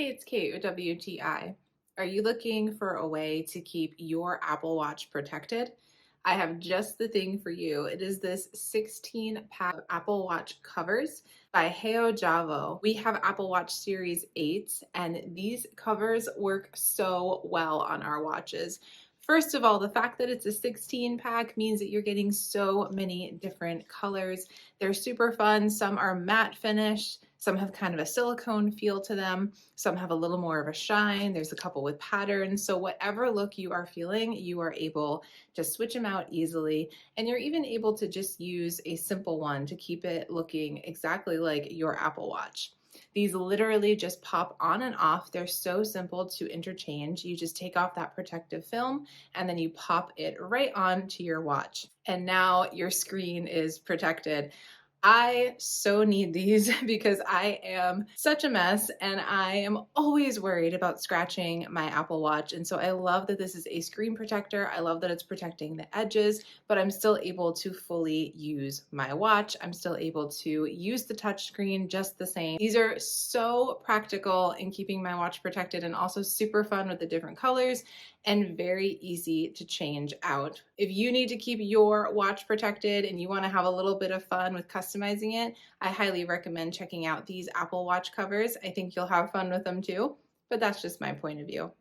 Hey, it's Kate with WTI. Are you looking for a way to keep your Apple Watch protected? I have just the thing for you. It is this 16-pack Apple Watch covers by Haojavo. We have Apple Watch Series 8s, and these covers work so well on our watches. First of all, the fact that it's a 16 pack means that you're getting so many different colors. They're super fun. Some are matte finish, some have kind of a silicone feel to them, some have a little more of a shine. There's a couple with patterns. So whatever look you are feeling, you are able to switch them out easily. And you're even able to just use a simple one to keep it looking exactly like your Apple Watch. These literally just pop on and off. They're so simple to interchange. You just take off that protective film and then you pop it right onto your watch. And now your screen is protected. I so need these because I am such a mess and I am always worried about scratching my Apple Watch. And so I love that this is a screen protector. I love that it's protecting the edges, but I'm still able to fully use my watch. I'm still able to use the touch screen just the same. These are so practical in keeping my watch protected and also super fun with the different colors and very easy to change out. If you need to keep your watch protected and you want to have a little bit of fun with customizing it, I highly recommend checking out these Apple Watch covers. I think you'll have fun with them too, but that's just my point of view.